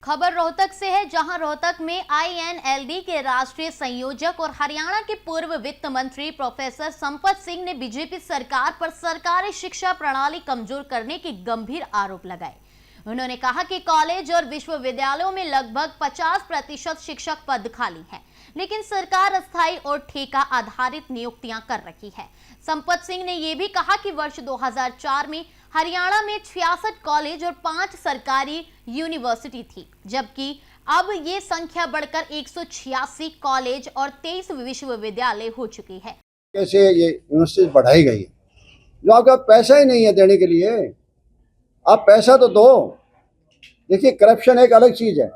खबर रोहतक से है, जहां रोहतक में INLD के राष्ट्रीय संयोजक और हरियाणा के पूर्व वित्त मंत्री प्रोफेसर संपत सिंह ने बीजेपी सरकार पर सरकारी शिक्षा प्रणाली कमजोर करने के गंभीर आरोप लगाए। उन्होंने कहा कि कॉलेज और विश्वविद्यालयों में लगभग 50% शिक्षक पद खाली हैं, लेकिन सरकार अस्थायी और ठेका आधारित नियुक्तियां कर रही है। संपत सिंह ने यह भी कहा कि वर्ष 2004 में हरियाणा में 66 कॉलेज और 5 सरकारी यूनिवर्सिटी थी, जबकि अब ये संख्या बढ़कर 186 कॉलेज और 23 विश्वविद्यालय हो चुकी है। कैसे ये यूनिवर्सिटी बढ़ाई गई जो आपका पैसा ही नहीं है देने के लिए, आप पैसा तो दो। देखिए, करप्शन एक अलग चीज है,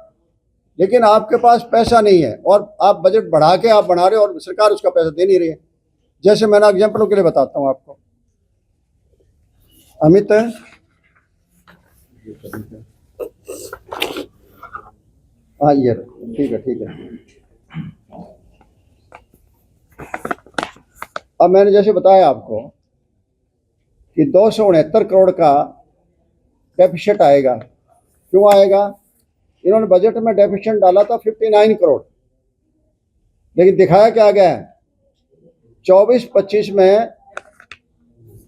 लेकिन आपके पास पैसा नहीं है और आप बजट बढ़ा के आप बना रहे हो और सरकार उसका पैसा दे नहीं रही है। जैसे मैंने एग्जाम्पलों के लिए बताता हूँ आपको। अमित हाँ, ये ठीक है। अब मैंने जैसे बताया आपको कि 269 करोड़ का डेफिसिट आएगा। क्यों आएगा? इन्होंने बजट में डेफिसिट डाला था 59 करोड़, लेकिन दिखाया क्या गया है? 24-25 में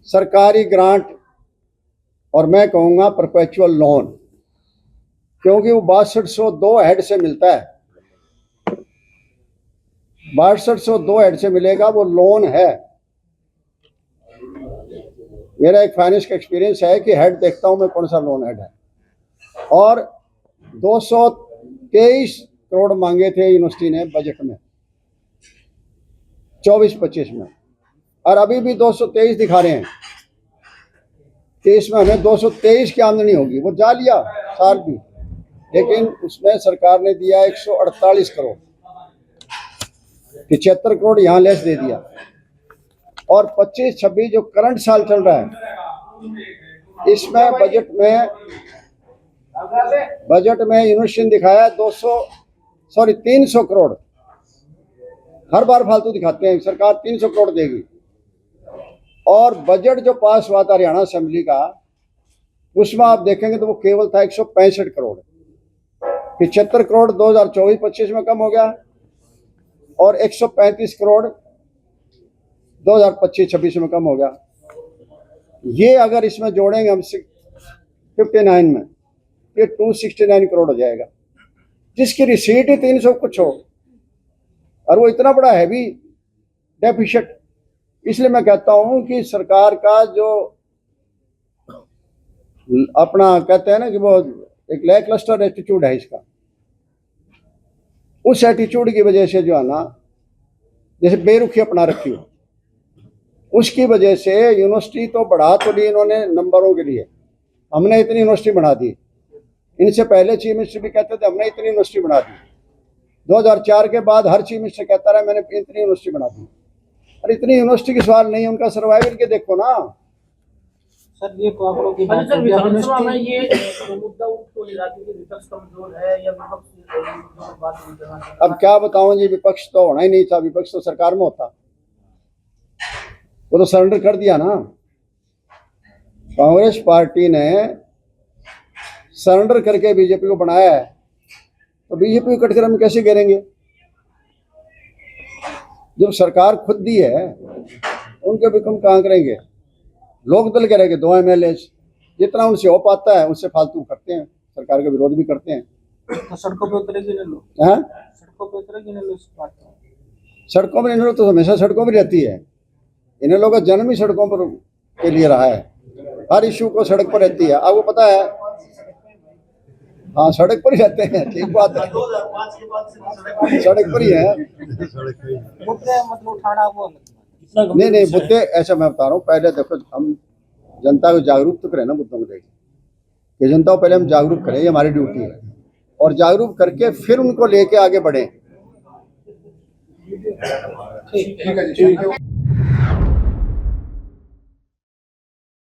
सरकारी ग्रांट और मैं कहूँगा परपेचुअल लोन, क्योंकि वो 6202 हेड से मिलता है। 6202 हेड से मिलेगा, वो लोन है। मेरा एक फाइनेंस का एक्सपीरियंस है कि हेड देखता हूं मैं कौन सा लोन हेड है। और 223 करोड़ मांगे थे यूनिवर्सिटी ने बजट में 24-25 में, और अभी भी 223 दिखा रहे हैं कि इसमें हमें 223 की आमदनी होगी। वो जा लिया साल भी, लेकिन उसमें सरकार ने दिया 148 करोड़, 75 करोड़ यहाँ लेस दे दिया। और 25-26 जो करंट साल चल रहा है, इसमें बजट में यूनिवर्सिटी ने दिखाया 300 करोड़। हर बार फालतू दिखाते हैं, सरकार 300 करोड़ देगी। और बजट जो पास हुआ था हरियाणा असेंबली का, उसमें आप देखेंगे तो वो केवल था 165 करोड़। 75 करोड़ 2024-25 में कम हो गया और 135 करोड़ 2025-26 में कम हो गया। ये अगर इसमें जोड़ेंगे हम 59 में, ये 269 करोड़ हो जाएगा, जिसकी रिसीट ही 300 कुछ हो, और वो इतना बड़ा हैवी डेफिसिट। इसलिए मैं कहता हूं कि सरकार का जो अपना कहते हैं ना कि वो एक लैकलस्टर एटीट्यूड है इसका, उस एटीट्यूड की वजह से जो है ना, जैसे बेरुखी अपना रखी हो, उसकी वजह से यूनिवर्सिटी तो बढ़ा तो ली इन्होंने नंबरों के लिए। हमने इतनी यूनिवर्सिटी बढ़ा दी, इनसे पहले चीफ मिनिस्टर भी कहते थे हमने इतनी यूनिवर्सिटी बढ़ा दी। 2004 के बाद हर चीफ मिनिस्टर कहता रहा मैंने इतनी यूनिवर्सिटी बढ़ा दी। और इतनी यूनिवर्सिटी की सवाल नहीं है, उनका सर्वाइवल के देखो ना। सर, ये तो आप लोग की बात है, विधानसभा में ये मुद्दा उठ तो नहीं रहा कि विपक्ष कमजोर है या विपक्ष बात नहीं करना चाहता। अब क्या बताऊं जी, विपक्ष तो होना ही नहीं था। विपक्ष तो सरकार में होता, वो तो सरेंडर कर दिया ना। कांग्रेस पार्टी ने सरेंडर करके बीजेपी को बनाया है, तो बीजेपी को कटकर हम कैसे गिरेंगे? जब सरकार खुद दी है, उनके भी कम कहाँ करेंगे? लोक दल करेंगे 2 MLA, जितना उनसे हो पाता है उससे फालतू करते हैं, सरकार का विरोध भी करते हैं। तो सड़कों पे उतरेगी ना लोग, सड़कों पे उतरेगी ना लोग, सड़कों में इन लोग तो हमेशा सड़कों में रहती है। इन लोगों का जन्म ही सड़कों पर के लिए रहा है, हर इशू को सड़क पर रहती है। आपको पता है? हाँ, सड़क पर ही रहते हैं, ठीक बात है, सड़क पर ही है। मुद्दे मतलब उठाना वो नहीं मुद्दे ऐसा मैं बता रहा हूँ। पहले देखो, हम जनता को जागरूक तो करें ना मुद्दों को लेकर, कि जनता को पहले हम जागरूक करें, ये हमारी ड्यूटी है, और जागरूक करके फिर उनको लेके आगे बढ़े। ठीक है जी।